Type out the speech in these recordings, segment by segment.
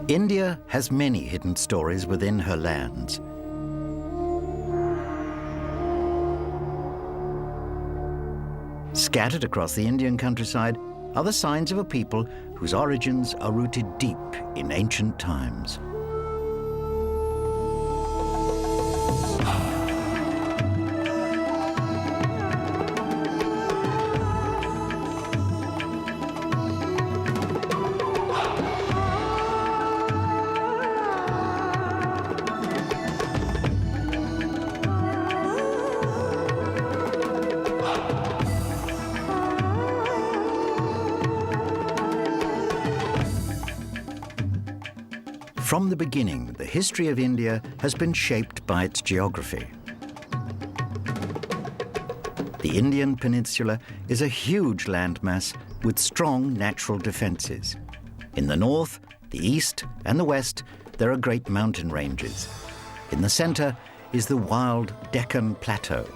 India has many hidden stories within her lands. Scattered across the Indian countryside are the signs of a people whose origins are rooted deep in ancient times. From the beginning, the history of India has been shaped by its geography. The Indian peninsula is a huge landmass with strong natural defenses. In the north, the east, and the west, there are great mountain ranges. In the center is the wild Deccan Plateau.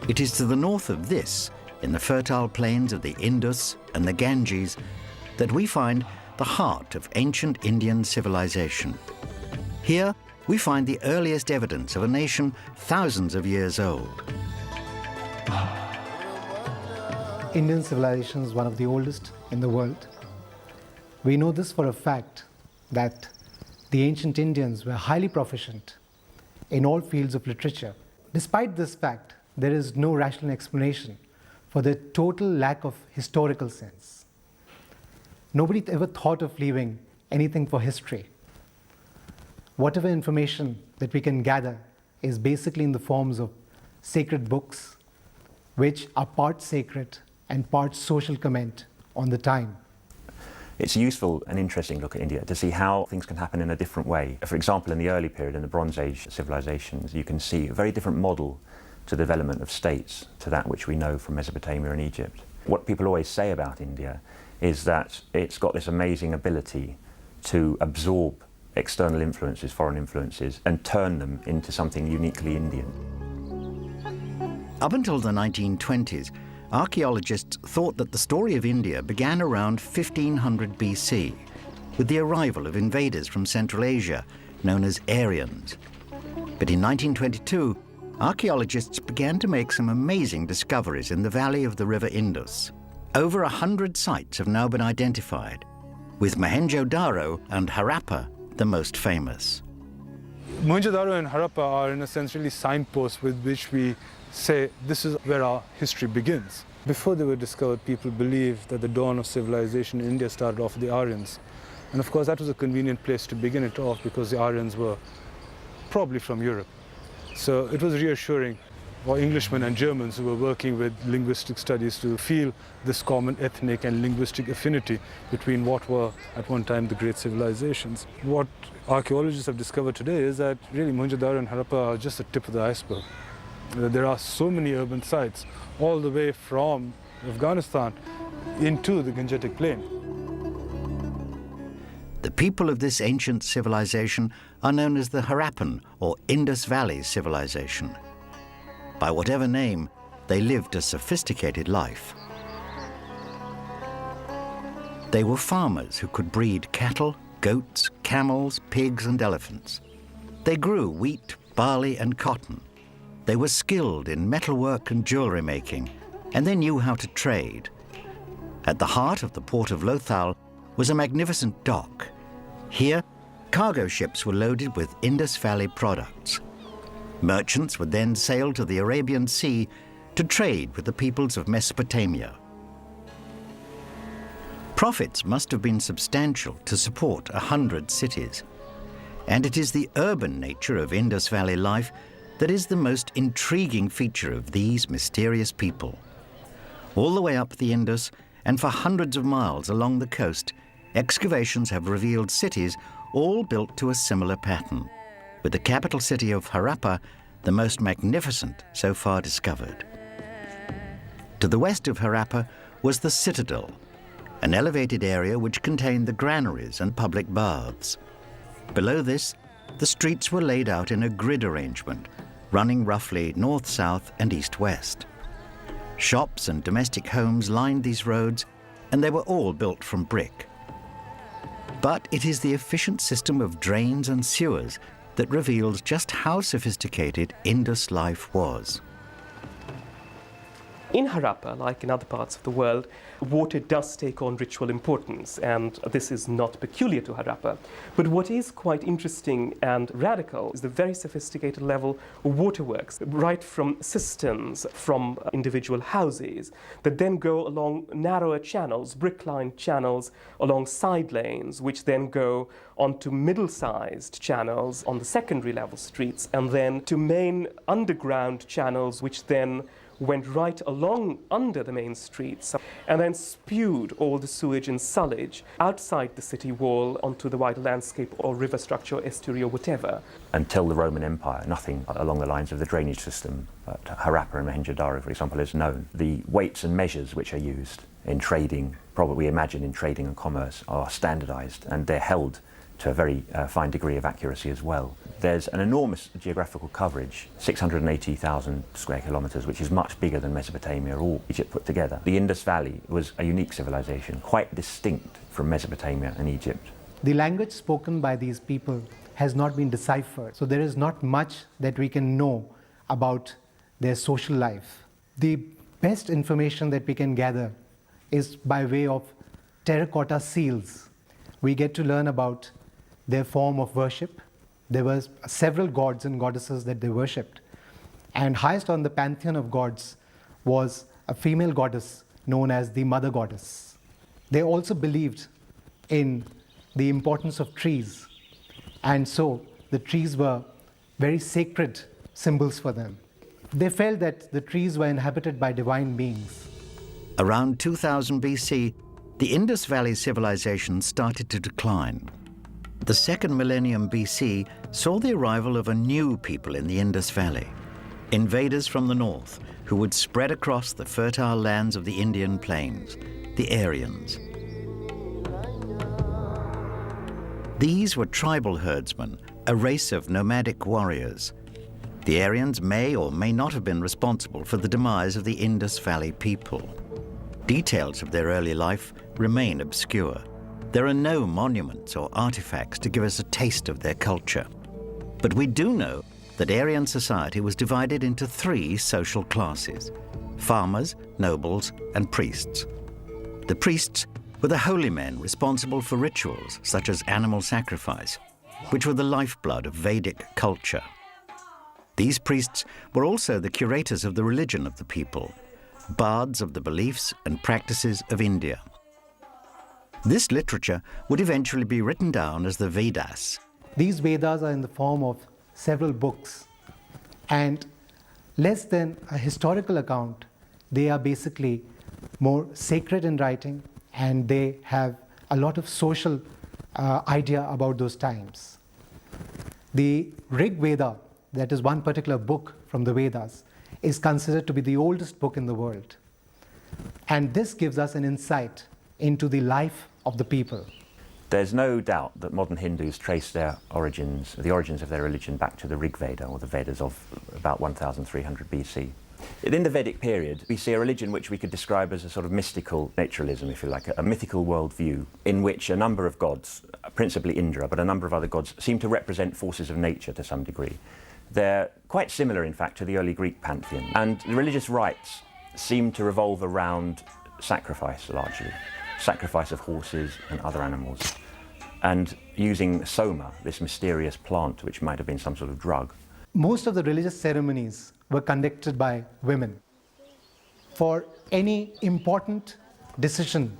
It is to the north of this, in the fertile plains of the Indus and the Ganges, that we find the heart of ancient Indian civilization. Here, we find the earliest evidence of a nation thousands of years old. Indian civilization is one of the oldest in the world. We know this for a fact that the ancient Indians were highly proficient in all fields of literature. Despite this fact, there is no rational explanation for the total lack of historical sense. Nobody ever thought of leaving anything for history. Whatever information that we can gather is basically in the forms of sacred books, which are part sacred and part social comment on the time. It's a useful and interesting look at India to see how things can happen in a different way. For example, in the early period, in the Bronze Age civilizations, you can see a very different model to the development of states to that which we know from Mesopotamia and Egypt. What people always say about India is that it's got this amazing ability to absorb external influences, foreign influences, and turn them into something uniquely Indian. Up until the 1920s, archaeologists thought that the story of India began around 1500 BC, with the arrival of invaders from Central Asia, known as Aryans. But in 1922, archaeologists began to make some amazing discoveries in the valley of the river Indus. Over 100 sites have now been identified, with Mohenjo-Daro and Harappa the most famous. Mohenjo-Daro and Harappa are in a sense really signposts with which we say this is where our history begins. Before they were discovered, people believed that the dawn of civilization in India started off with the Aryans. And of course that was a convenient place to begin it off because the Aryans were probably from Europe. So it was reassuring for Englishmen and Germans who were working with linguistic studies to feel this common ethnic and linguistic affinity between what were at one time the great civilizations. What archaeologists have discovered today is that really Mohenjo-Daro and Harappa are just the tip of the iceberg. There are so many urban sites all the way from Afghanistan into the Gangetic Plain. The people of this ancient civilization are known as the Harappan or Indus Valley civilization. By whatever name, they lived a sophisticated life. They were farmers who could breed cattle, goats, camels, pigs, and elephants. They grew wheat, barley, and cotton. They were skilled in metalwork and jewelry making, and they knew how to trade. At the heart of the port of Lothal was a magnificent dock. Here, cargo ships were loaded with Indus Valley products. Merchants would then sail to the Arabian Sea to trade with the peoples of Mesopotamia. Profits must have been substantial to support 100 cities. And it is the urban nature of Indus Valley life that is the most intriguing feature of these mysterious people. All the way up the Indus and for hundreds of miles along the coast, excavations have revealed cities all built to a similar pattern, with the capital city of Harappa the most magnificent so far discovered. To the west of Harappa was the citadel, an elevated area which contained the granaries and public baths. Below this, the streets were laid out in a grid arrangement, running roughly north-south and east-west. Shops and domestic homes lined these roads, and they were all built from brick. But it is the efficient system of drains and sewers that reveals just how sophisticated Indus life was. In Harappa, like in other parts of the world, water does take on ritual importance, and this is not peculiar to Harappa. But what is quite interesting and radical is the very sophisticated level of waterworks, right from cisterns from individual houses that then go along narrower channels, brick-lined channels along side lanes, which then go onto middle-sized channels on the secondary level streets, and then to main underground channels, which then went right along under the main streets and then spewed all the sewage and sullage outside the city wall onto the wider landscape or river structure, or estuary or whatever. Until the Roman Empire, nothing along the lines of the drainage system at Harappa and Mohenjo-daro, for example, is known. The weights and measures which are used in trading, probably we imagine in trading and commerce, are standardized, and they're held to a very fine degree of accuracy as well. There's an enormous geographical coverage, 680,000 square kilometres, which is much bigger than Mesopotamia or Egypt put together. The Indus Valley was a unique civilization, quite distinct from Mesopotamia and Egypt. The language spoken by these people has not been deciphered, so there is not much that we can know about their social life. The best information that we can gather is by way of terracotta seals. We get to learn about their form of worship. There were several gods and goddesses that they worshipped. And highest on the pantheon of gods was a female goddess known as the mother goddess. They also believed in the importance of trees. And so the trees were very sacred symbols for them. They felt that the trees were inhabited by divine beings. Around 2000 BC, the Indus Valley civilization started to decline. The second millennium BC saw the arrival of a new people in the Indus Valley, invaders from the north who would spread across the fertile lands of the Indian plains, the Aryans. These were tribal herdsmen, a race of nomadic warriors. The Aryans may or may not have been responsible for the demise of the Indus Valley people. Details of their early life remain obscure. There are no monuments or artifacts to give us a taste of their culture. But we do know that Aryan society was divided into three social classes: farmers, nobles, and priests. The priests were the holy men responsible for rituals such as animal sacrifice, which were the lifeblood of Vedic culture. These priests were also the curators of the religion of the people, bards of the beliefs and practices of India. This literature would eventually be written down as the Vedas. These Vedas are in the form of several books, and less than a historical account, they are basically more sacred in writing, and they have a lot of social idea about those times. The Rig Veda, that is one particular book from the Vedas, is considered to be the oldest book in the world. And this gives us an insight into the life of the people. There's no doubt that modern Hindus trace their origins, the origins of their religion, back to the Rig Veda, or the Vedas of about 1300 BC. In the Vedic period, we see a religion which we could describe as a sort of mystical naturalism, if you like, a mythical worldview in which a number of gods, principally Indra, but a number of other gods, seem to represent forces of nature to some degree. They're quite similar, in fact, to the early Greek pantheon, and the religious rites seem to revolve around sacrifice largely. Sacrifice of horses and other animals, and using soma, this mysterious plant which might have been some sort of drug. Most of the religious ceremonies were conducted by women. For any important decision,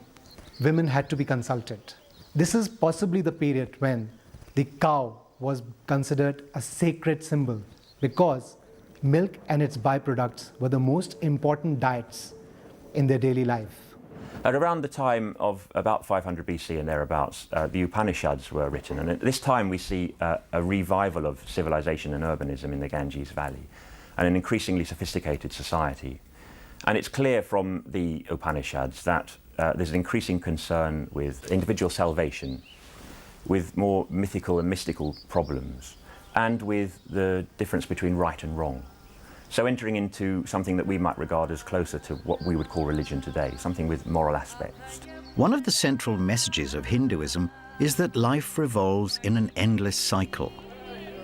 women had to be consulted. This is possibly the period when the cow was considered a sacred symbol, because milk and its byproducts were the most important diets in their daily life. At around the time of about 500 BC and thereabouts, the Upanishads were written, and at this time we see a revival of civilization and urbanism in the Ganges Valley, and an increasingly sophisticated society. And it's clear from the Upanishads that there's an increasing concern with individual salvation, with more mythical and mystical problems, and with the difference between right and wrong. So entering into something that we might regard as closer to what we would call religion today, something with moral aspects. One of the central messages of Hinduism is that life revolves in an endless cycle.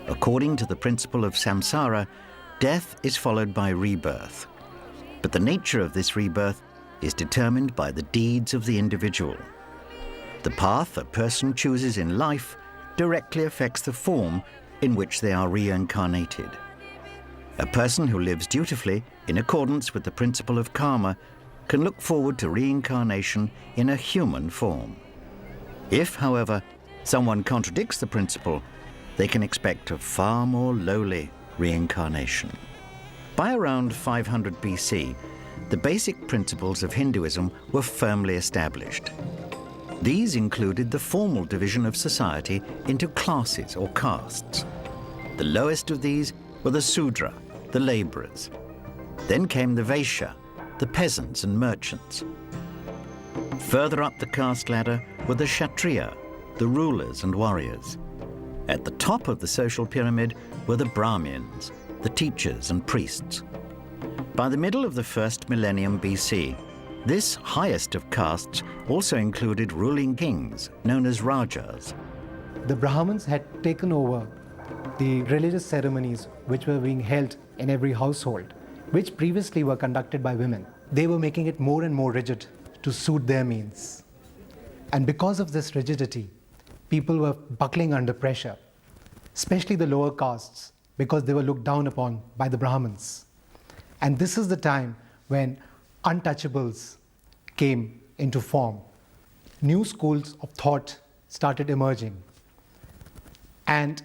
According to the principle of samsara, death is followed by rebirth. But the nature of this rebirth is determined by the deeds of the individual. The path a person chooses in life directly affects the form in which they are reincarnated. A person who lives dutifully in accordance with the principle of karma can look forward to reincarnation in a human form. If, however, someone contradicts the principle, they can expect a far more lowly reincarnation. By around 500 BC, the basic principles of Hinduism were firmly established. These included the formal division of society into classes or castes. The lowest of these were the Sudra, the laborers. Then came the Vaishya, the peasants and merchants. Further up the caste ladder were the Kshatriya, the rulers and warriors. At the top of the social pyramid were the Brahmins, the teachers and priests. By the middle of the first millennium BC, this highest of castes also included ruling kings, known as Rajas. The Brahmins had taken over the religious ceremonies which were being held in every household, which previously were conducted by women. They were making it more and more rigid to suit their means. And because of this rigidity, people were buckling under pressure, especially the lower castes, because they were looked down upon by the Brahmins. And this is the time when untouchables came into form. New schools of thought started emerging. And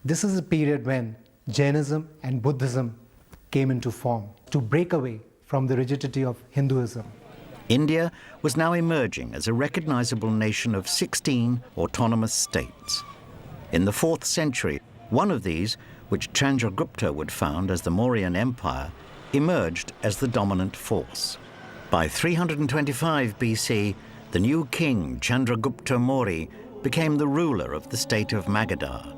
this is a period when Jainism and Buddhism came into form to break away from the rigidity of Hinduism. India was now emerging as a recognizable nation of 16 autonomous states. In the 4th century, one of these, which Chandragupta would found as the Mauryan Empire, emerged as the dominant force. By 325 BC, the new king Chandragupta Maurya became the ruler of the state of Magadha.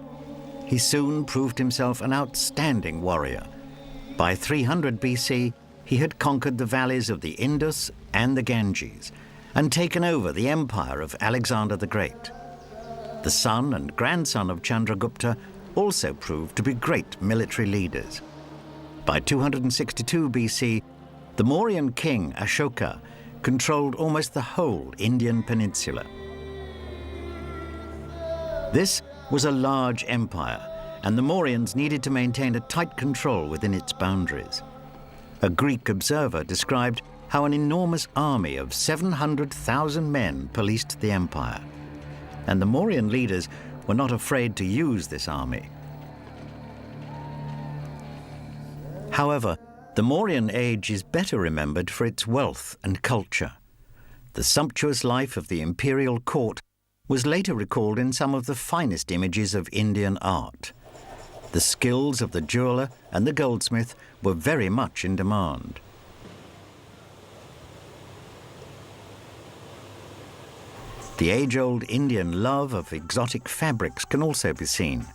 He soon proved himself an outstanding warrior. By 300 BC, he had conquered the valleys of the Indus and the Ganges and taken over the empire of Alexander the Great. The son and grandson of Chandragupta also proved to be great military leaders. By 262 BC, the Mauryan king Ashoka controlled almost the whole Indian peninsula. This was a large empire, and the Mauryans needed to maintain a tight control within its boundaries. A Greek observer described how an enormous army of 700,000 men policed the empire, and the Mauryan leaders were not afraid to use this army. However, the Mauryan age is better remembered for its wealth and culture. The sumptuous life of the imperial court was later recalled in some of the finest images of Indian art. The skills of the jeweler and the goldsmith were very much in demand. The age-old Indian love of exotic fabrics can also be seen.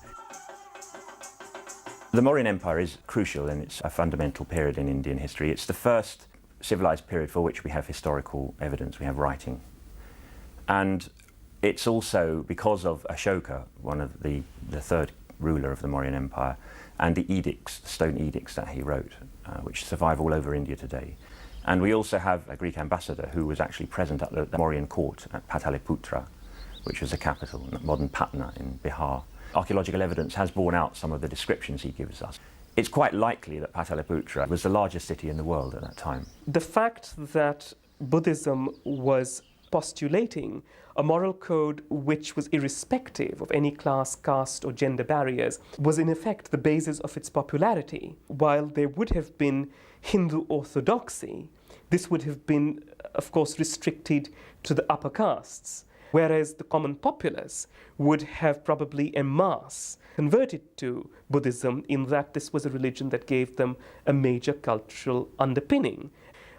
The Mauryan Empire is crucial and it's a fundamental period in Indian history. It's the first civilized period for which we have historical evidence, we have writing. And it's also because of Ashoka, one of the third ruler of the Mauryan Empire, and the edicts, stone edicts that he wrote, which survive all over India today. And we also have a Greek ambassador who was actually present at the Mauryan court at Pataliputra, which was the capital, modern Patna in Bihar. Archaeological evidence has borne out some of the descriptions he gives us. It's quite likely that Pataliputra was the largest city in the world at that time. The fact that Buddhism was postulating a moral code which was irrespective of any class, caste or gender barriers was in effect the basis of its popularity. While there would have been Hindu orthodoxy, this would have been, of course, restricted to the upper castes, whereas the common populace would have probably en masse converted to Buddhism in that this was a religion that gave them a major cultural underpinning.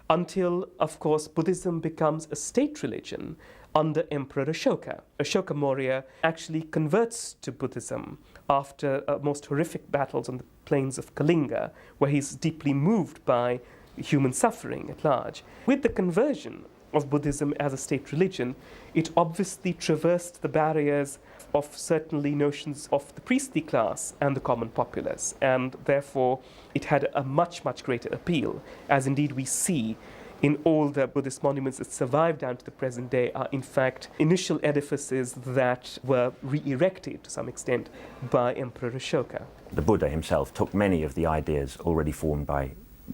Until, of course, Buddhism becomes a state religion under Emperor Ashoka. Ashoka Maurya actually converts to Buddhism after most horrific battles on the plains of Kalinga, where he's deeply moved by human suffering at large. With the conversion of Buddhism as a state religion, it obviously traversed the barriers of certainly notions of the priestly class and the common populace, and therefore it had a much, much greater appeal, as indeed we see in all the Buddhist monuments that survive down to the present day are in fact initial edifices that were re-erected to some extent by Emperor Ashoka. The Buddha himself took many of the ideas already formed by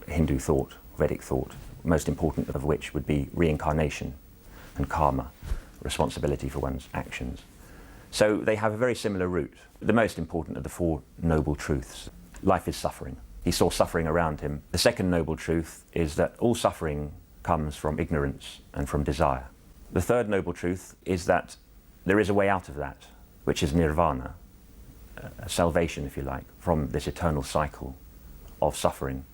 Hindu thought, Vedic thought, most important of which would be reincarnation and karma, responsibility for one's actions. So they have a very similar root. The most important of the Four Noble Truths. Life is suffering. He saw suffering around him. The second noble truth is that all suffering comes from ignorance and from desire. The third noble truth is that there is a way out of that, which is nirvana, a salvation, if you like, from this eternal cycle of suffering.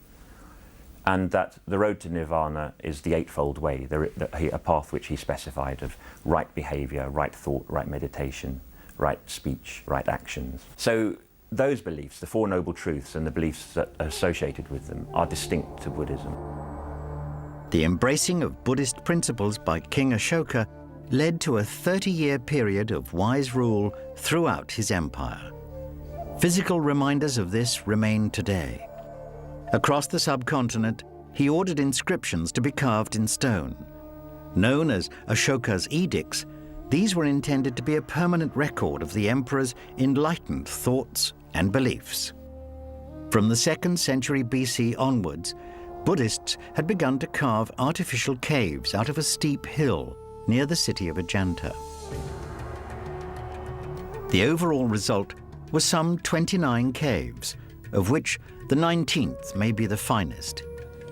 And that the road to nirvana is the eightfold way, a path which he specified of right behavior, right thought, right meditation, right speech, right actions. So those beliefs, the Four Noble Truths and the beliefs that are associated with them, are distinct to Buddhism. The embracing of Buddhist principles by King Ashoka led to a 30-year period of wise rule throughout his empire. Physical reminders of this remain today. Across the subcontinent, he ordered inscriptions to be carved in stone. Known as Ashoka's edicts, these were intended to be a permanent record of the emperor's enlightened thoughts and beliefs. From the 2nd century BC onwards, Buddhists had begun to carve artificial caves out of a steep hill near the city of Ajanta. The overall result was some 29 caves, of which the 19th may be the finest.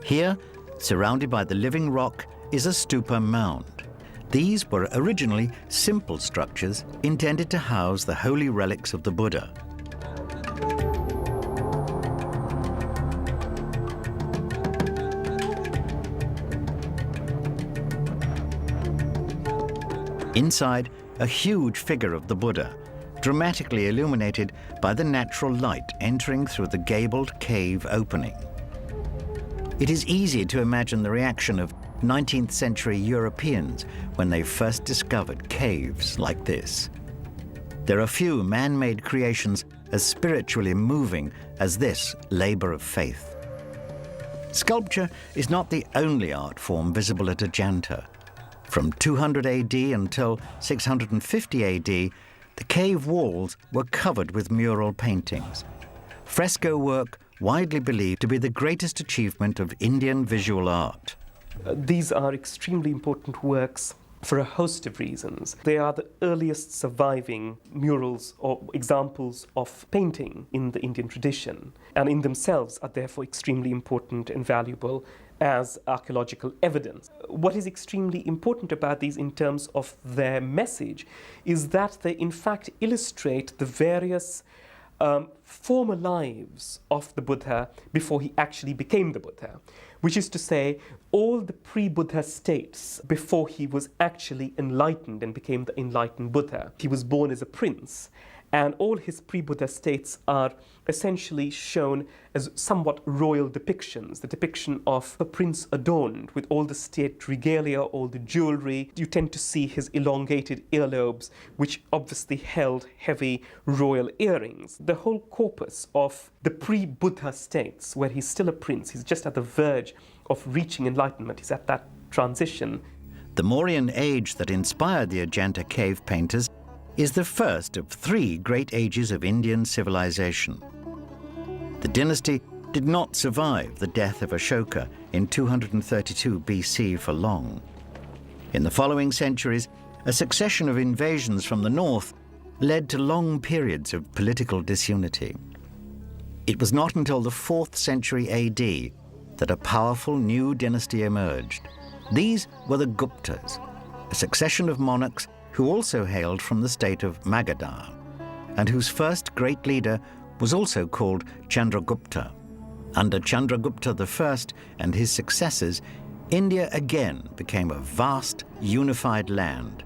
Here, surrounded by the living rock, is a stupa mound. These were originally simple structures intended to house the holy relics of the Buddha. Inside, a huge figure of the Buddha, dramatically illuminated by the natural light entering through the gabled cave opening. It is easy to imagine the reaction of 19th century Europeans when they first discovered caves like this. There are few man-made creations as spiritually moving as this labor of faith. Sculpture is not the only art form visible at Ajanta. From 200 AD until 650 AD, the cave walls were covered with mural paintings. Fresco work widely believed to be the greatest achievement of Indian visual art. These are extremely important works for a host of reasons. They are the earliest surviving murals or examples of painting in the Indian tradition, and in themselves are therefore extremely important and valuable as archaeological evidence. What is extremely important about these in terms of their message is that they in fact illustrate the various former lives of the Buddha before he actually became the Buddha, which is to say, all the pre-Buddha states before he was actually enlightened and became the enlightened Buddha. He was born as a prince, and all his pre-Buddha states are essentially shown as somewhat royal depictions, the depiction of a prince adorned with all the state regalia, all the jewelry. You tend to see his elongated earlobes, which obviously held heavy royal earrings. The whole corpus of the pre-Buddha states, where he's still a prince, he's just at the verge of reaching enlightenment, he's at that transition. The Mauryan age that inspired the Ajanta cave painters is the first of 3 great ages of Indian civilization. The dynasty did not survive the death of Ashoka in 232 BC for long. In the following centuries, a succession of invasions from the north led to long periods of political disunity. It was not until the 4th century AD that a powerful new dynasty emerged. These were the Guptas, a succession of monarchs who also hailed from the state of Magadha, and whose first great leader was also called Chandragupta. Under Chandragupta I and his successors, India again became a vast, unified land.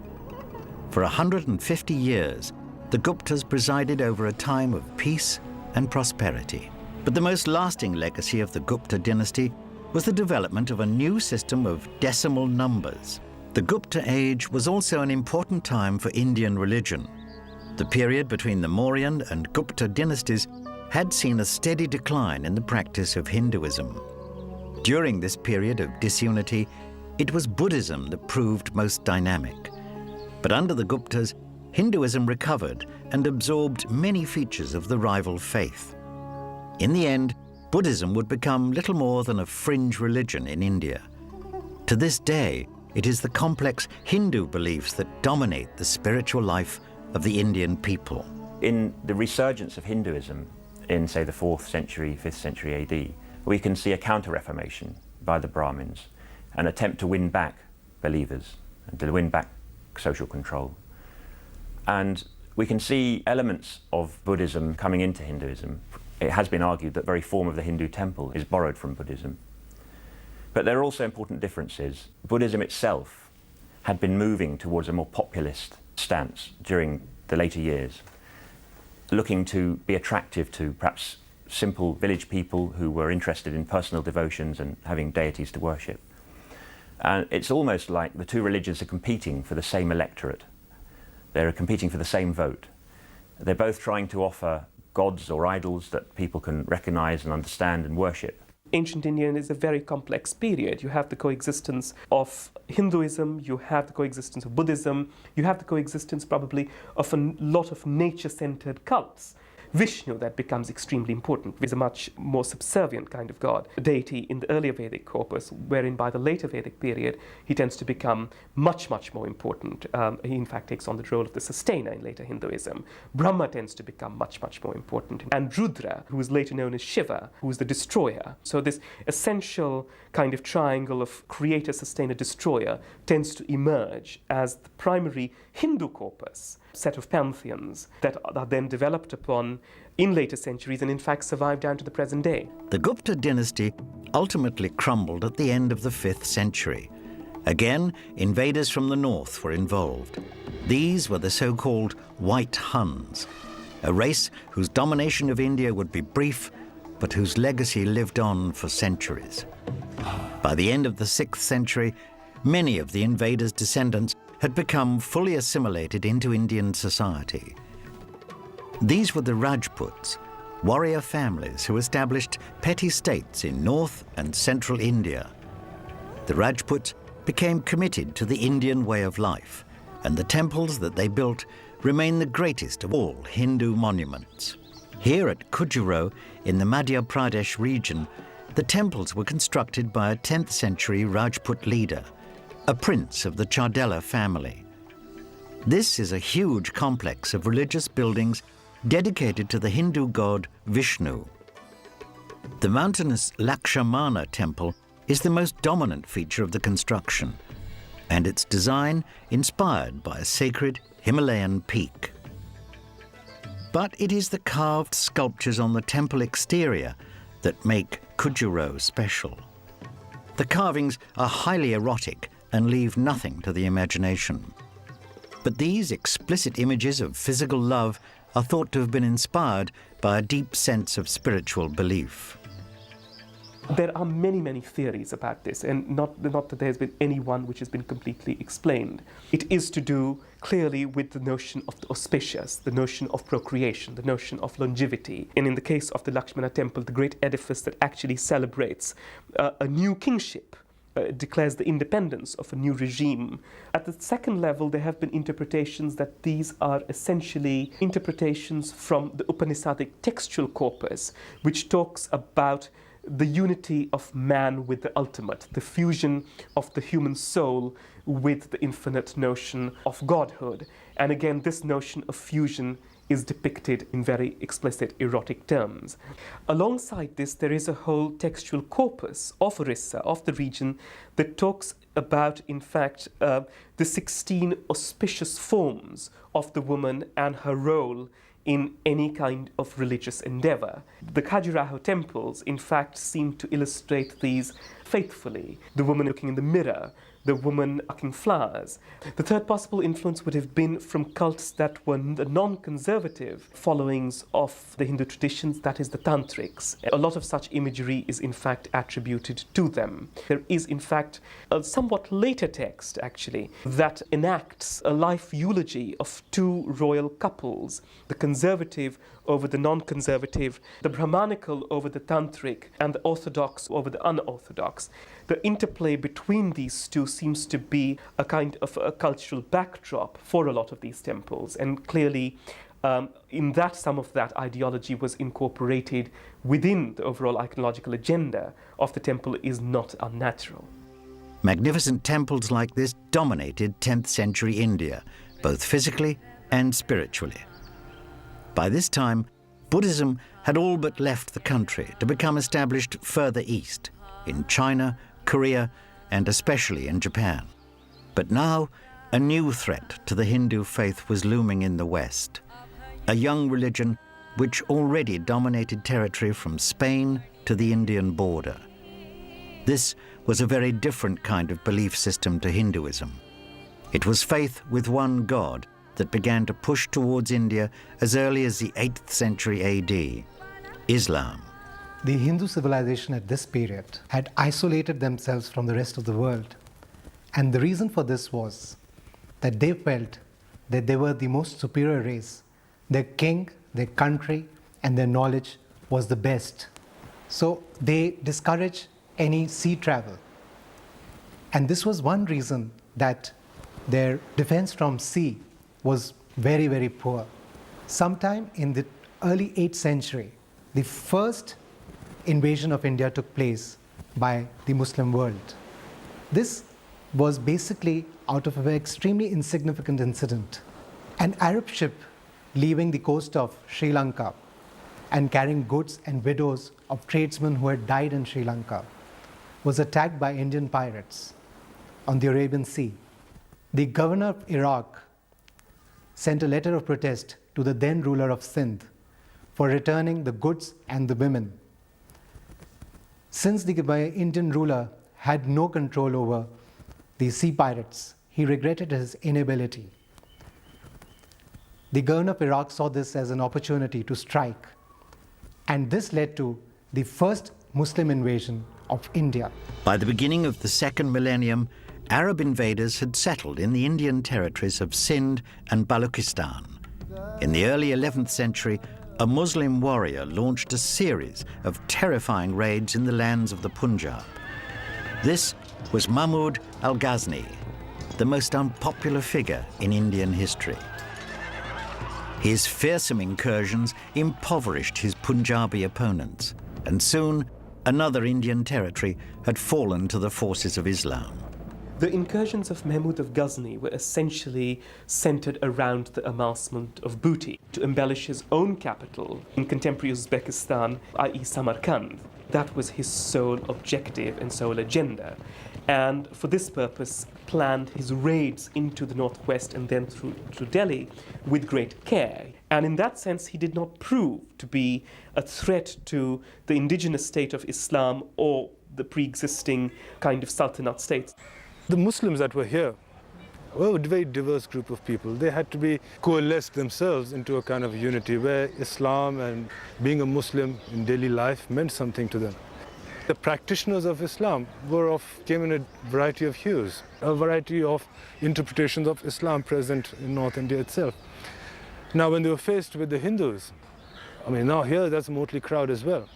For 150 years, the Guptas presided over a time of peace and prosperity. But the most lasting legacy of the Gupta dynasty was the development of a new system of decimal numbers. The Gupta age was also an important time for Indian religion. The period between the Mauryan and Gupta dynasties had seen a steady decline in the practice of Hinduism. During this period of disunity, it was Buddhism that proved most dynamic. But under the Guptas, Hinduism recovered and absorbed many features of the rival faith. In the end, Buddhism would become little more than a fringe religion in India. To this day, it is the complex Hindu beliefs that dominate the spiritual life of the Indian people. In the resurgence of Hinduism in, say, the 4th century, 5th century AD, we can see a counter-reformation by the Brahmins, an attempt to win back believers and to win back social control. And we can see elements of Buddhism coming into Hinduism. It has been argued that the very form of the Hindu temple is borrowed from Buddhism. But there are also important differences. Buddhism itself had been moving towards a more populist stance during the later years, looking to be attractive to perhaps simple village people who were interested in personal devotions and having deities to worship. And it's almost like the two religions are competing for the same electorate. They're competing for the same vote. They're both trying to offer gods or idols that people can recognize and understand and worship. Ancient India is a very complex period. You have the coexistence of Hinduism, you have the coexistence of Buddhism, you have the coexistence probably of a lot of nature-centered cults. Vishnu, that becomes extremely important, is a much more subservient kind of god, a deity in the earlier Vedic corpus, wherein by the later Vedic period he tends to become much, much more important. He in fact takes on the role of the sustainer in later Hinduism. Brahma tends to become much, much more important. And Rudra, who is later known as Shiva, who is the destroyer. So this essential kind of triangle of creator, sustainer, destroyer tends to emerge as the primary Hindu corpus, set of pantheons that are then developed upon in later centuries and in fact survive down to the present day. The Gupta dynasty ultimately crumbled at the end of the 5th century. Again, invaders from the north were involved. These were the so-called White Huns, a race whose domination of India would be brief, but whose legacy lived on for centuries. By the end of the 6th century, many of the invaders' descendants had become fully assimilated into Indian society. These were the Rajputs, warrior families who established petty states in north and central India. The Rajputs became committed to the Indian way of life, and the temples that they built remain the greatest of all Hindu monuments. Here at Khajuraho, in the Madhya Pradesh region, the temples were constructed by a 10th century Rajput leader, a prince of the Chardela family. This is a huge complex of religious buildings dedicated to the Hindu god Vishnu. The mountainous Lakshmana temple is the most dominant feature of the construction, and its design inspired by a sacred Himalayan peak. But it is the carved sculptures on the temple exterior that make Khajuraho special. The carvings are highly erotic and leave nothing to the imagination. But these explicit images of physical love are thought to have been inspired by a deep sense of spiritual belief. There are many, many theories about this, and not that there's been any one which has been completely explained. It is to do clearly with the notion of the auspicious, the notion of procreation, the notion of longevity. And in the case of the Lakshmana temple, the great edifice that actually celebrates a new kingship, declares the independence of a new regime. At the second level, there have been interpretations that these are essentially interpretations from the Upanishadic textual corpus, which talks about the unity of man with the ultimate, the fusion of the human soul with the infinite notion of godhood. And again, this notion of fusion is depicted in very explicit erotic terms. Alongside this, there is a whole textual corpus of Orissa, of the region, that talks about, in fact, the 16 auspicious forms of the woman and her role in any kind of religious endeavor. The Khajuraho temples, in fact, seem to illustrate these faithfully. The woman looking in the mirror, the woman plucking flowers. The third possible influence would have been from cults that were the non-conservative followings of the Hindu traditions, that is the tantrics. A lot of such imagery is in fact attributed to them. There is in fact a somewhat later text actually that enacts a life eulogy of two royal couples, the conservative over the non-conservative, the Brahmanical over the tantric, and the orthodox over the unorthodox. The interplay between these two seems to be a kind of a cultural backdrop for a lot of these temples, and clearly in that some of that ideology was incorporated within the overall iconological agenda of the temple is not unnatural. Magnificent temples like this dominated 10th century India, both physically and spiritually. By this time, Buddhism had all but left the country to become established further east, in China, Korea, and especially in Japan. But now, a new threat to the Hindu faith was looming in the West, a young religion which already dominated territory from Spain to the Indian border. This was a very different kind of belief system to Hinduism. It was faith with one God that began to push towards India as early as the 8th century AD, Islam. The Hindu civilization at this period had isolated themselves from the rest of the world. And the reason for this was that they felt that they were the most superior race. Their king, their country, and their knowledge was the best. So they discouraged any sea travel. And this was one reason that their defense from sea was very, very poor. Sometime in the early 8th century, the first invasion of India took place by the Muslim world. This was basically out of an extremely insignificant incident. An Arab ship leaving the coast of Sri Lanka and carrying goods and widows of tradesmen who had died in Sri Lanka was attacked by Indian pirates on the Arabian Sea. The governor of Iraq sent a letter of protest to the then ruler of Sindh for returning the goods and the women. Since the Indian ruler had no control over the sea pirates, he regretted his inability. The governor of Iraq saw this as an opportunity to strike, and this led to the first Muslim invasion of India. By the beginning of the second millennium, Arab invaders had settled in the Indian territories of Sindh and Balochistan. In the early 11th century, a Muslim warrior launched a series of terrifying raids in the lands of the Punjab. This was Mahmud al-Ghazni, the most unpopular figure in Indian history. His fearsome incursions impoverished his Punjabi opponents, and soon another Indian territory had fallen to the forces of Islam. The incursions of Mahmud of Ghazni were essentially centered around the amassment of booty to embellish his own capital in contemporary Uzbekistan, i.e. Samarkand. That was his sole objective and sole agenda. And for this purpose, planned his raids into the northwest and then through Delhi with great care. And in that sense, he did not prove to be a threat to the indigenous state of Islam or the pre-existing kind of Sultanate states. The Muslims that were here were a very diverse group of people. They had to be coalesced themselves into a kind of unity where Islam and being a Muslim in daily life meant something to them. The practitioners of Islam came in a variety of hues, a variety of interpretations of Islam present in North India itself. Now, when they were faced with the Hindus, now here that's a motley crowd as well.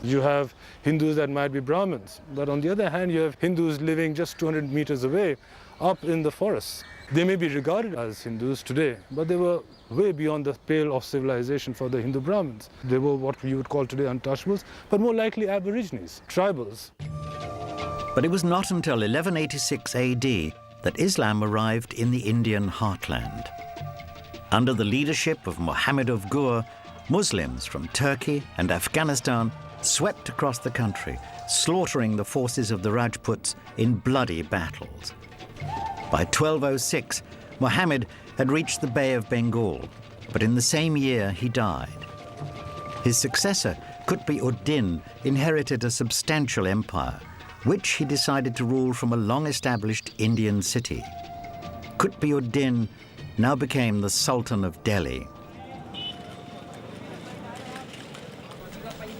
You have Hindus that might be Brahmins, but on the other hand, you have Hindus living just 200 meters away up in the forests. They may be regarded as Hindus today, but they were way beyond the pale of civilization for the Hindu Brahmins. They were what we would call today untouchables, but more likely aborigines, tribals. But it was not until 1186 AD that Islam arrived in the Indian heartland. Under the leadership of Muhammad of Ghur, Muslims from Turkey and Afghanistan swept across the country, slaughtering the forces of the Rajputs in bloody battles. By 1206, Muhammad had reached the Bay of Bengal, but in the same year he died. His successor, Qutb-ud-Din, inherited a substantial empire, which he decided to rule from a long-established Indian city. Qutb-ud-Din now became the Sultan of Delhi.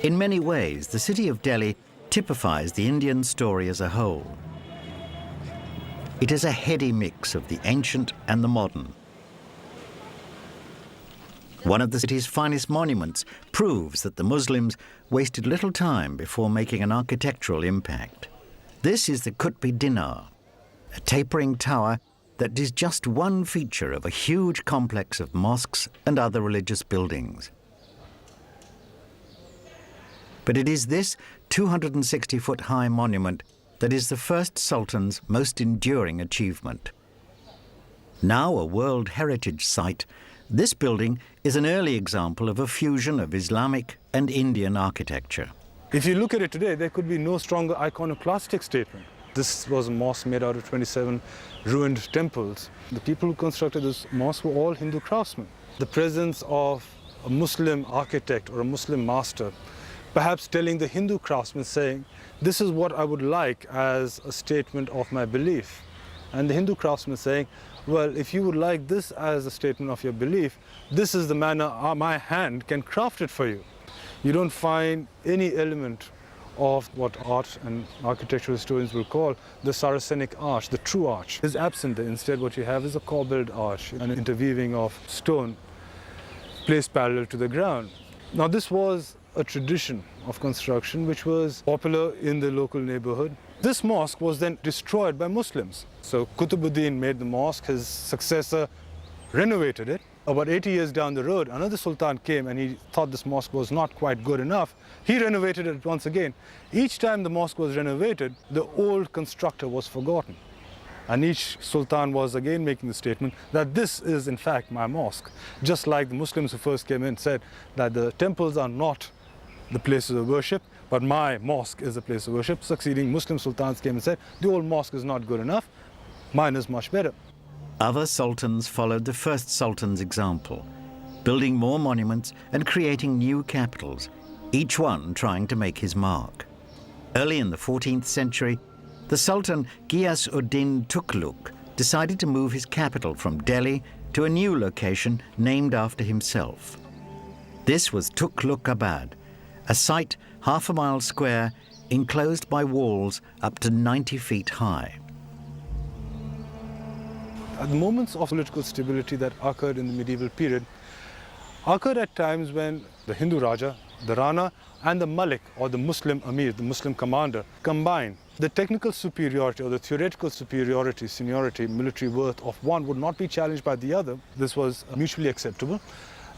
In many ways, the city of Delhi typifies the Indian story as a whole. It is a heady mix of the ancient and the modern. One of the city's finest monuments proves that the Muslims wasted little time before making an architectural impact. This is the Qutb-i-Dinar, a tapering tower that is just one feature of a huge complex of mosques and other religious buildings. But it is this 260-foot-high monument that is the first sultan's most enduring achievement. Now a World Heritage Site, this building is an early example of a fusion of Islamic and Indian architecture. If you look at it today, there could be no stronger iconoclastic statement. This was a mosque made out of 27 ruined temples. The people who constructed this mosque were all Hindu craftsmen. The presence of a Muslim architect or a Muslim master, perhaps telling the Hindu craftsman, saying, this is what I would like as a statement of my belief. And the Hindu craftsman saying, well, if you would like this as a statement of your belief, this is the manner my hand can craft it for you. You don't find any element of what art and architectural historians will call the Saracenic arch, the true arch, is absent there. Instead, what you have is a corbelled arch, an interweaving of stone placed parallel to the ground. Now, this was a tradition of construction which was popular in the local neighborhood. This mosque was then destroyed by Muslims. So Qutb-ud-Din made the mosque, his successor renovated it. About 80 years down the road, another sultan came and he thought this mosque was not quite good enough. He renovated it once again. Each time the mosque was renovated, the old constructor was forgotten. And each sultan was again making the statement that this is in fact my mosque. Just like the Muslims who first came in said that the temples are not the places of worship, but my mosque is a place of worship. Succeeding Muslim sultans came and said, the old mosque is not good enough, mine is much better. Other sultans followed the first sultan's example, building more monuments and creating new capitals, each one trying to make his mark. Early in the 14th century, the Sultan Ghiyas-ud-Din Tughlaq decided to move his capital from Delhi to a new location named after himself. This was Tughlaq-abad, a site half a mile square, enclosed by walls up to 90 feet high. The moments of political stability that occurred in the medieval period occurred at times when the Hindu Raja, the Rana, and the Malik, or the Muslim Amir, the Muslim commander, combined. The technical superiority or the theoretical superiority, seniority, military worth of one would not be challenged by the other. This was mutually acceptable.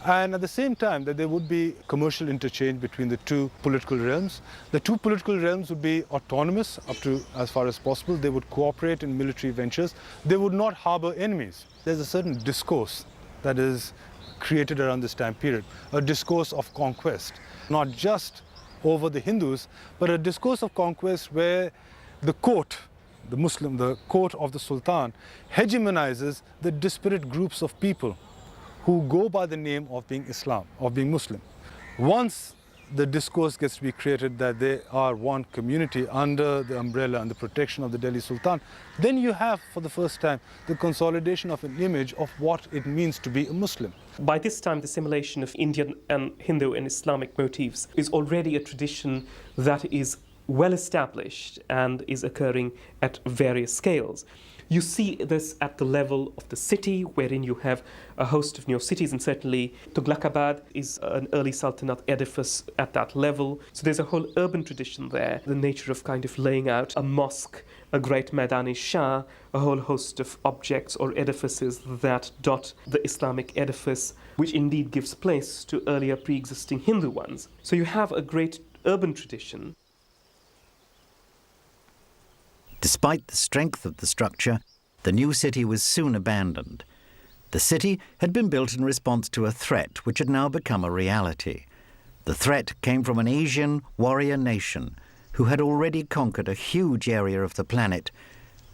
And at the same time, that there would be commercial interchange between the two political realms. The two political realms would be autonomous up to as far as possible. They would cooperate in military ventures. They would not harbor enemies. There's a certain discourse that is created around this time period, a discourse of conquest, not just over the Hindus, but a discourse of conquest where the court, the court of the Sultan, hegemonizes the disparate groups of people who go by the name of being Islam, of being Muslim. Once the discourse gets to be created that they are one community under the umbrella and the protection of the Delhi Sultan, then you have, for the first time, the consolidation of an image of what it means to be a Muslim. By this time, the assimilation of Indian and Hindu and Islamic motifs is already a tradition that is well established and is occurring at various scales. You see this at the level of the city, wherein you have a host of new cities, and certainly Tughlaq-abad is an early Sultanate edifice at that level. So there's a whole urban tradition there, the nature of kind of laying out a mosque, a great Maidani-Shah, a whole host of objects or edifices that dot the Islamic edifice, which indeed gives place to earlier pre-existing Hindu ones. So you have a great urban tradition. Despite the strength of the structure, the new city was soon abandoned. The city had been built in response to a threat which had now become a reality. The threat came from an Asian warrior nation who had already conquered a huge area of the planet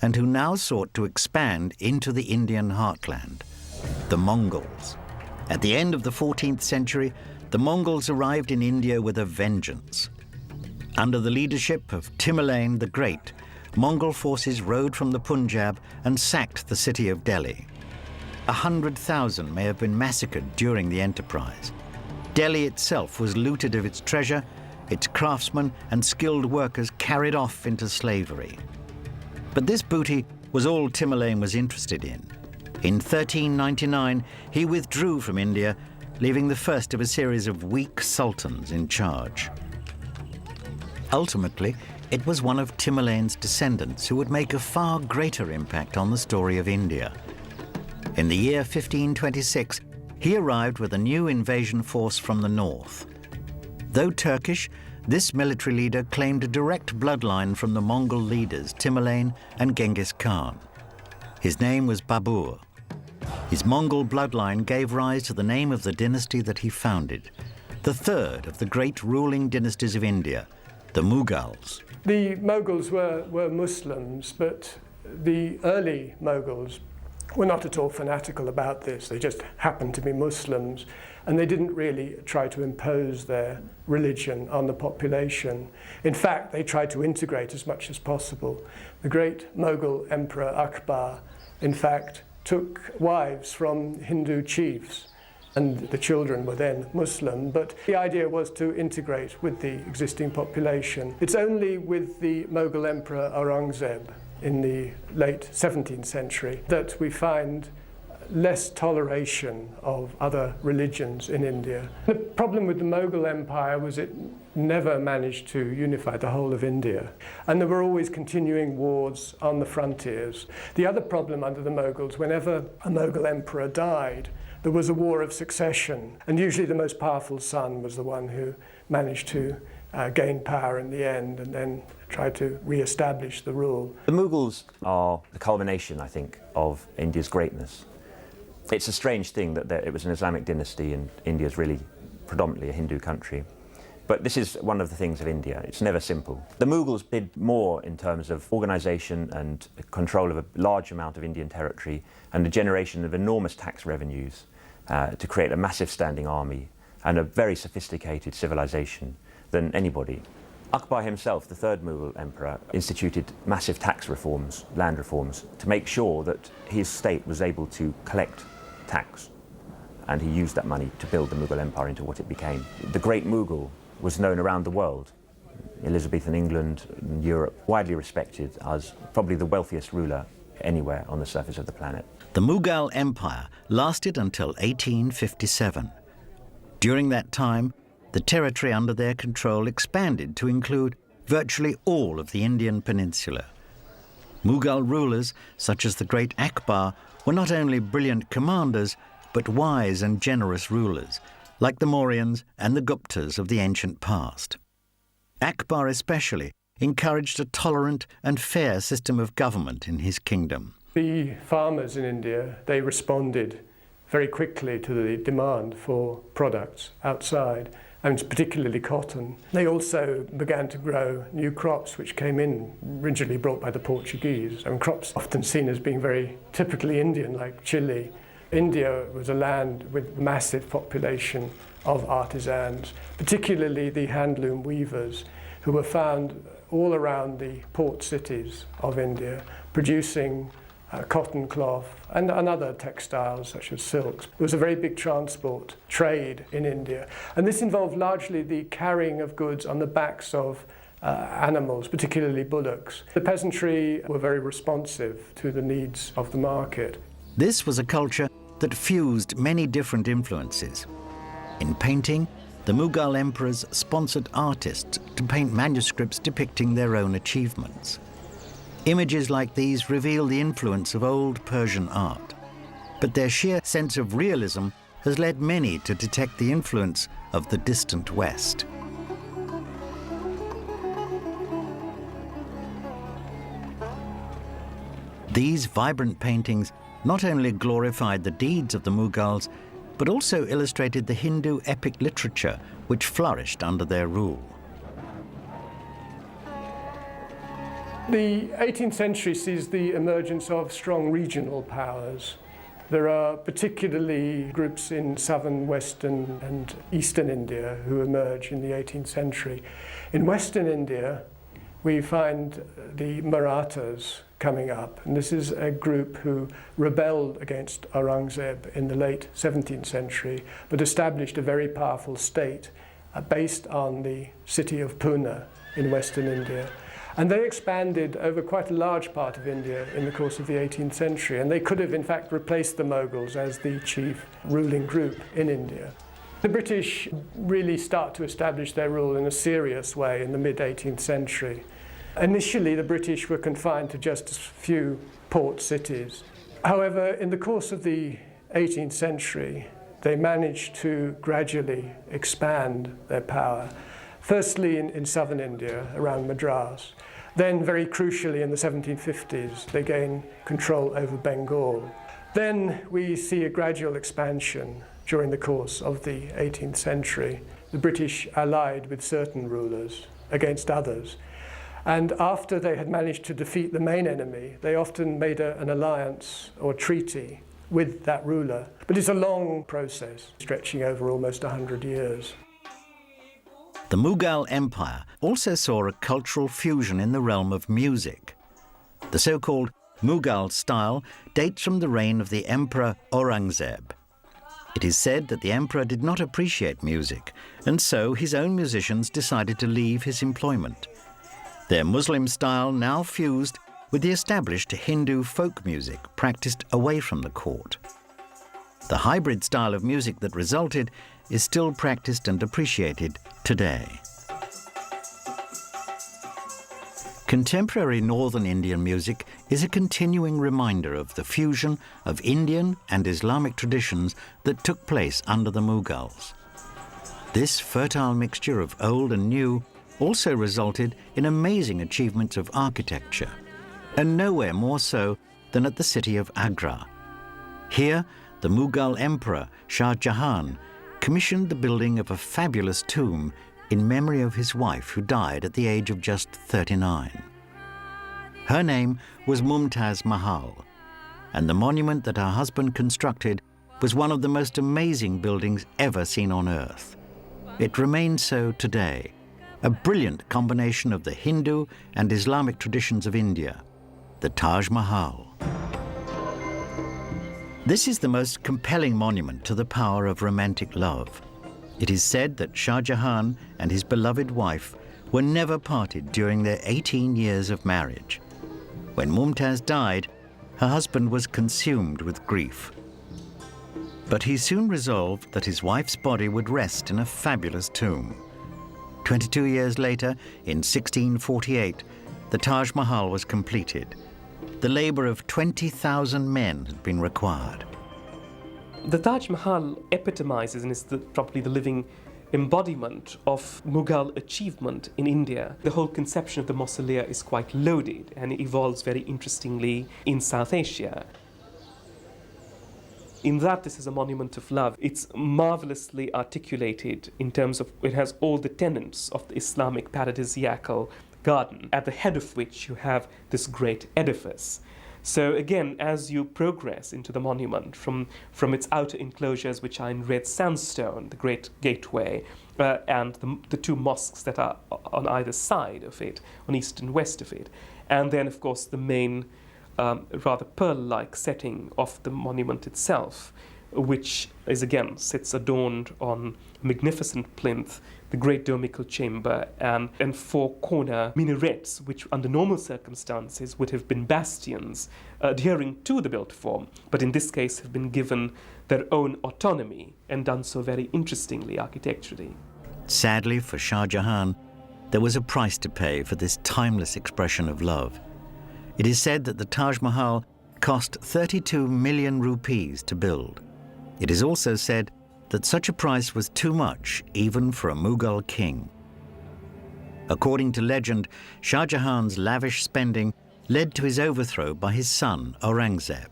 and who now sought to expand into the Indian heartland, the Mongols. At the end of the 14th century, the Mongols arrived in India with a vengeance. Under the leadership of Tamerlane the Great, Mongol forces rode from the Punjab and sacked the city of Delhi. 100,000 may have been massacred during the enterprise. Delhi itself was looted of its treasure, its craftsmen and skilled workers carried off into slavery. But this booty was all Tamerlane was interested in. In 1399, he withdrew from India, leaving the first of a series of weak sultans in charge. Ultimately, it was one of Tamerlane's descendants who would make a far greater impact on the story of India. In the year 1526, he arrived with a new invasion force from the north. Though Turkish, this military leader claimed a direct bloodline from the Mongol leaders Tamerlane and Genghis Khan. His name was Babur. His Mongol bloodline gave rise to the name of the dynasty that he founded, the third of the great ruling dynasties of India, the Mughals. The Mughals were Muslims, but the early Mughals were not at all fanatical about this. They just happened to be Muslims, and they didn't really try to impose their religion on the population. In fact, they tried to integrate as much as possible. The great Mughal Emperor Akbar, in fact, took wives from Hindu chiefs, and the children were then Muslim, but the idea was to integrate with the existing population. It's only with the Mughal Emperor Aurangzeb in the late 17th century that we find less toleration of other religions in India. The problem with the Mughal Empire was it never managed to unify the whole of India, and there were always continuing wars on the frontiers. The other problem under the Mughals, whenever a Mughal emperor died, there was a war of succession, and usually the most powerful son was the one who managed to gain power in the end and then try to re-establish the rule. The Mughals are the culmination, I think, of India's greatness. It's a strange thing that it was an Islamic dynasty and India is really predominantly a Hindu country. But this is one of the things of India. It's never simple. The Mughals did more in terms of organisation and control of a large amount of Indian territory and the generation of enormous tax revenues to create a massive standing army and a very sophisticated civilization than anybody. Akbar himself, the third Mughal emperor, instituted massive tax reforms, land reforms, to make sure that his state was able to collect tax. And he used that money to build the Mughal Empire into what it became. The Great Mughal was known around the world, Elizabethan England and Europe, widely respected as probably the wealthiest ruler anywhere on the surface of the planet. The Mughal Empire lasted until 1857. During that time, the territory under their control expanded to include virtually all of the Indian peninsula. Mughal rulers, such as the great Akbar, were not only brilliant commanders, but wise and generous rulers, like the Mauryans and the Guptas of the ancient past. Akbar especially encouraged a tolerant and fair system of government in his kingdom. The farmers in India, they responded very quickly to the demand for products outside, and particularly cotton. They also began to grow new crops which came in, originally brought by the Portuguese, and crops often seen as being very typically Indian, like chili. India was a land with a massive population of artisans, particularly the handloom weavers, who were found all around the port cities of India, producing cotton cloth and other textiles such as silks. There was a very big transport trade in India, and this involved largely the carrying of goods on the backs of animals, particularly bullocks. The peasantry were very responsive to the needs of the market. This was a culture that fused many different influences. In painting, the Mughal emperors sponsored artists to paint manuscripts depicting their own achievements. Images like these reveal the influence of old Persian art, but their sheer sense of realism has led many to detect the influence of the distant West. These vibrant paintings not only glorified the deeds of the Mughals, but also illustrated the Hindu epic literature which flourished under their rule. The 18th century sees the emergence of strong regional powers. There are particularly groups in southern, western and eastern India who emerge in the 18th century. In western India, we find the Marathas coming up, and this is a group who rebelled against Aurangzeb in the late 17th century, but established a very powerful state based on the city of Pune in western India. And they expanded over quite a large part of India in the course of the 18th century, and they could have in fact replaced the Mughals as the chief ruling group in India. The British really start to establish their rule in a serious way in the mid-18th century. Initially, the British were confined to just a few port cities. However, in the course of the 18th century, they managed to gradually expand their power. Firstly in southern India, around Madras. Then, very crucially, in the 1750s, they gain control over Bengal. Then we see a gradual expansion during the course of the 18th century. The British allied with certain rulers against others. And after they had managed to defeat the main enemy, they often made an alliance or treaty with that ruler. But it's a long process, stretching over almost 100 years. The Mughal Empire also saw a cultural fusion in the realm of music. The so-called Mughal style dates from the reign of the Emperor Aurangzeb. It is said that the emperor did not appreciate music, and so his own musicians decided to leave his employment. Their Muslim style now fused with the established Hindu folk music practiced away from the court. The hybrid style of music that resulted is still practiced and appreciated today. Contemporary northern Indian music is a continuing reminder of the fusion of Indian and Islamic traditions that took place under the Mughals. This fertile mixture of old and new also resulted in amazing achievements of architecture, and nowhere more so than at the city of Agra. Here, the Mughal emperor Shah Jahan commissioned the building of a fabulous tomb in memory of his wife who died at the age of just 39. Her name was Mumtaz Mahal, and the monument that her husband constructed was one of the most amazing buildings ever seen on Earth. It remains so today, a brilliant combination of the Hindu and Islamic traditions of India, the Taj Mahal. This is the most compelling monument to the power of romantic love. It is said that Shah Jahan and his beloved wife were never parted during their 18 years of marriage. When Mumtaz died, her husband was consumed with grief. But he soon resolved that his wife's body would rest in a fabulous tomb. 22 years later, in 1648, the Taj Mahal was completed. The labor of 20,000 men had been required. The Taj Mahal epitomizes and is probably the living embodiment of Mughal achievement in India. The whole conception of the mausolea is quite loaded and it evolves very interestingly in South Asia. In that this is a monument of love. It's marvelously articulated in terms of it has all the tenets of the Islamic paradisiacal garden, at the head of which you have this great edifice. So again, as you progress into the monument from its outer enclosures, which are in red sandstone, the great gateway, and the two mosques that are on either side of it, on east and west of it, and then of course the main rather pearl-like setting of the monument itself, which is again sits adorned on a magnificent plinth, the great domical chamber, and four corner minarets, which under normal circumstances would have been bastions adhering to the built form, but in this case have been given their own autonomy and done so very interestingly architecturally. Sadly for Shah Jahan, there was a price to pay for this timeless expression of love. It is said that the Taj Mahal cost 32 million rupees to build. It is also said that such a price was too much even for a Mughal king. According to legend, Shah Jahan's lavish spending led to his overthrow by his son Aurangzeb.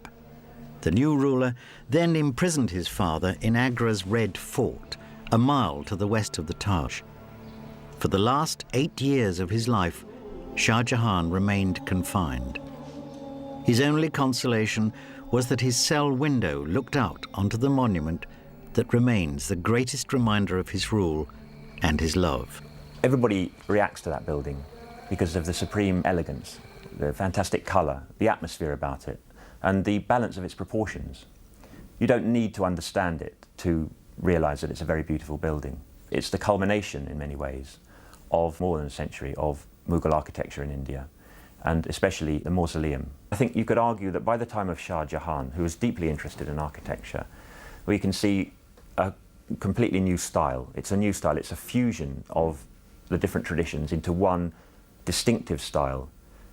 The new ruler then imprisoned his father in Agra's Red Fort, a mile to the west of the Taj. For the last 8 years of his life, Shah Jahan remained confined. His only consolation was that his cell window looked out onto the monument that remains the greatest reminder of his rule and his love. Everybody reacts to that building because of the supreme elegance, the fantastic colour, the atmosphere about it, and the balance of its proportions. You don't need to understand it to realise that it's a very beautiful building. It's the culmination, in many ways, of more than a century of Mughal architecture in India, and especially the mausoleum. I think you could argue that by the time of Shah Jahan, who was deeply interested in architecture, we can see a completely new style. It's a new style, it's a fusion of the different traditions into one distinctive style,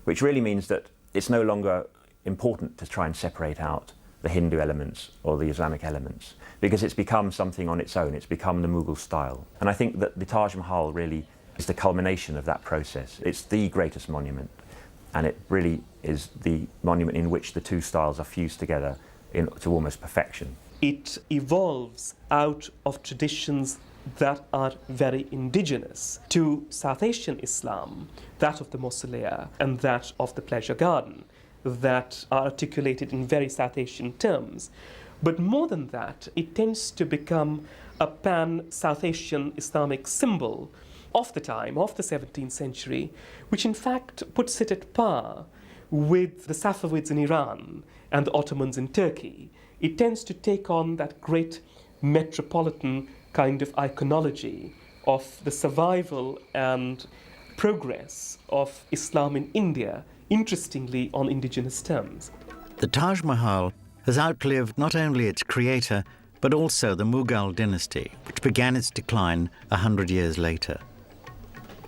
which really means that it's no longer important to try and separate out the Hindu elements or the Islamic elements, because it's become something on its own. It's become the Mughal style. And I think that the Taj Mahal really is the culmination of that process. It's the greatest monument, and it really is the monument in which the two styles are fused together to almost perfection. It evolves out of traditions that are very indigenous to South Asian Islam, that of the mausolea and that of the pleasure garden, that are articulated in very South Asian terms. But more than that, it tends to become a pan-South Asian Islamic symbol of the time, of the 17th century, which in fact puts it at par with the Safavids in Iran and the Ottomans in Turkey. It tends to take on that great metropolitan kind of iconology of the survival and progress of Islam in India, interestingly on indigenous terms. The Taj Mahal has outlived not only its creator, but also the Mughal dynasty, which began its decline 100 years later.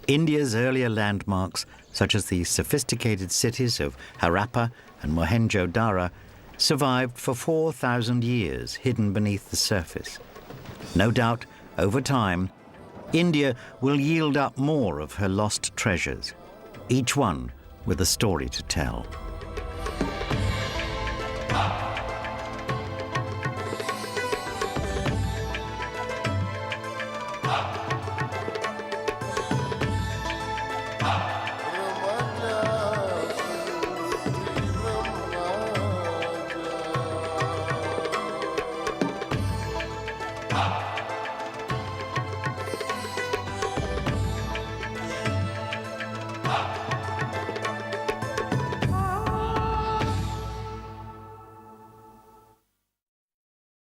India's earlier landmarks, such as the sophisticated cities of Harappa and Mohenjo-Daro, survived for 4,000 years hidden beneath the surface. No doubt, over time, India will yield up more of her lost treasures, each one with a story to tell.